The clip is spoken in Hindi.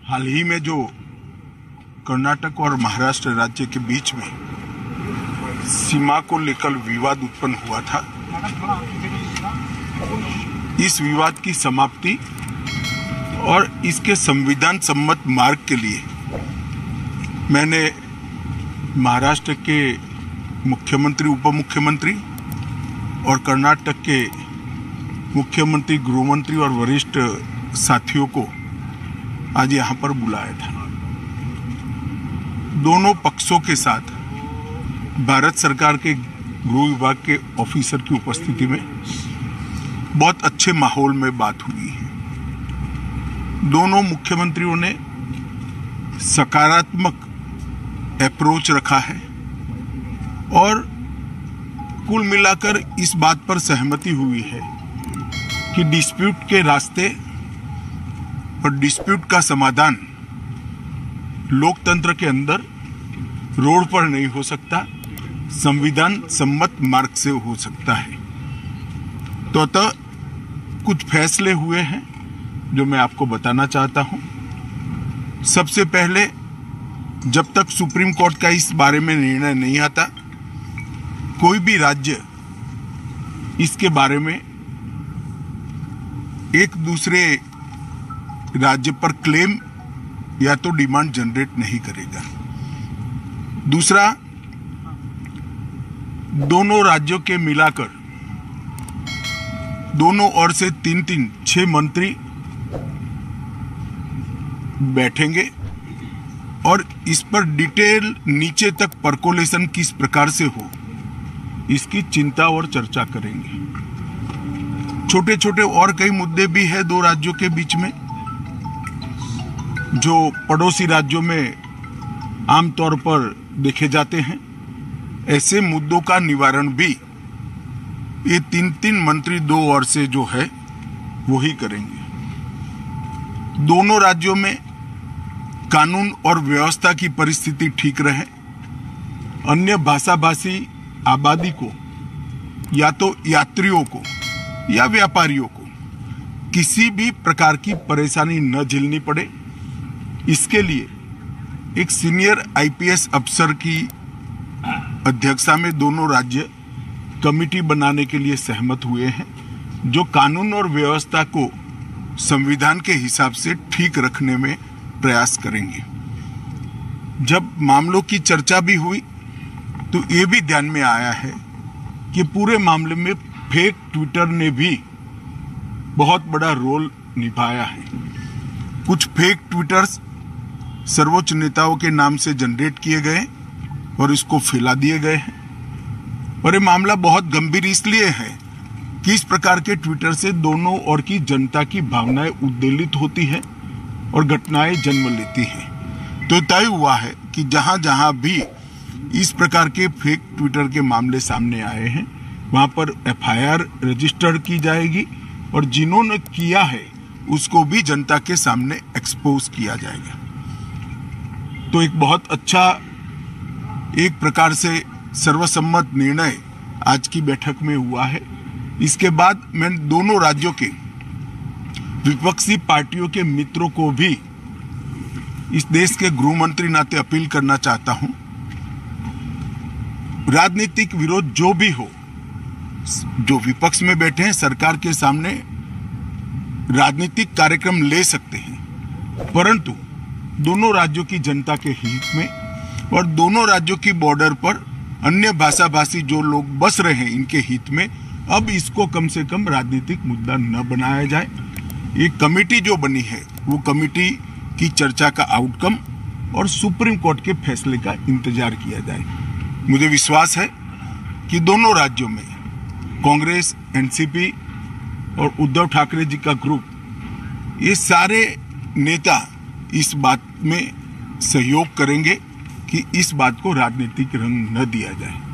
हाल ही में जो कर्नाटक और महाराष्ट्र राज्य के बीच में सीमा को लेकर विवाद उत्पन्न हुआ था, इस विवाद की समाप्ति और इसके संविधान सम्मत मार्ग के लिए मैंने महाराष्ट्र के मुख्यमंत्री, उप मुख्यमंत्री और कर्नाटक के मुख्यमंत्री, गृहमंत्री और वरिष्ठ साथियों को आज यहाँ पर बुलाया था। दोनों पक्षों के साथ भारत सरकार के गृह विभाग के ऑफिसर की उपस्थिति में बहुत अच्छे माहौल में बात हुई है। दोनों मुख्यमंत्रियों ने सकारात्मक अप्रोच रखा है और कुल मिलाकर इस बात पर सहमति हुई है कि डिस्प्यूट के रास्ते और डिस्प्यूट का समाधान लोकतंत्र के अंदर रोड पर नहीं हो सकता, संविधान सम्मत मार्ग से हो सकता है। तो अतः कुछ फैसले हुए हैं जो मैं आपको बताना चाहता हूं। सबसे पहले, जब तक सुप्रीम कोर्ट का इस बारे में निर्णय नहीं आता, कोई भी राज्य इसके बारे में एक दूसरे राज्य पर क्लेम या तो डिमांड जनरेट नहीं करेगा। दूसरा, दोनों राज्यों के मिलाकर दोनों ओर से 6 मंत्री बैठेंगे और इस पर डिटेल नीचे तक परकोलेशन किस प्रकार से हो, इसकी चिंता और चर्चा करेंगे। छोटे छोटे और कई मुद्दे भी हैं दो राज्यों के बीच में, जो पड़ोसी राज्यों में आमतौर पर देखे जाते हैं। ऐसे मुद्दों का निवारण भी ये 3 मंत्री दो ओर से जो है वो ही करेंगे। दोनों राज्यों में कानून और व्यवस्था की परिस्थिति ठीक रहे, अन्य भाषाभाषी आबादी को या तो यात्रियों को या व्यापारियों को किसी भी प्रकार की परेशानी न झेलनी पड़े, इसके लिए एक सीनियर आईपीएस अफसर की अध्यक्षता में दोनों राज्य कमिटी बनाने के लिए सहमत हुए हैं, जो कानून और व्यवस्था को संविधान के हिसाब से ठीक रखने में प्रयास करेंगे। जब मामलों की चर्चा भी हुई तो ये भी ध्यान में आया है कि पूरे मामले में फेक ट्विटर ने भी बहुत बड़ा रोल निभाया है। कुछ फेक ट्विटर्स सर्वोच्च नेताओं के नाम से जनरेट किए गए और इसको फैला दिए गए हैं। और ये मामला बहुत गंभीर इसलिए है कि इस प्रकार के ट्विटर से दोनों ओर की जनता की भावनाएं उद्वेलित होती है और घटनाएं जन्म लेती हैं। तो तय हुआ है कि जहां जहां भी इस प्रकार के फेक ट्विटर के मामले सामने आए हैं, वहां पर एफआईआर रजिस्टर्ड की जाएगी और जिन्होंने किया है उसको भी जनता के सामने एक्सपोज किया जाएगा। तो एक बहुत अच्छा, एक प्रकार से सर्वसम्मत निर्णय आज की बैठक में हुआ है। इसके बाद मैं दोनों राज्यों के विपक्षी पार्टियों के मित्रों को भी इस देश के गृह मंत्री नाते अपील करना चाहता हूं, राजनीतिक विरोध जो भी हो, जो विपक्ष में बैठे हैं सरकार के सामने राजनीतिक कार्यक्रम ले सकते हैं, परंतु दोनों राज्यों की जनता के हित में और दोनों राज्यों की बॉर्डर पर अन्य भाषाभाषी जो लोग बस रहे हैं इनके हित में अब इसको कम से कम राजनीतिक मुद्दा न बनाया जाए। ये कमेटी जो बनी है वो कमेटी की चर्चा का आउटकम और सुप्रीम कोर्ट के फैसले का इंतजार किया जाए। मुझे विश्वास है कि दोनों राज्यों में कांग्रेस, एनसीपी और उद्धव ठाकरे जी का ग्रुप, ये सारे नेता इस बात में सहयोग करेंगे कि इस बात को राजनीतिक रंग न दिया जाए।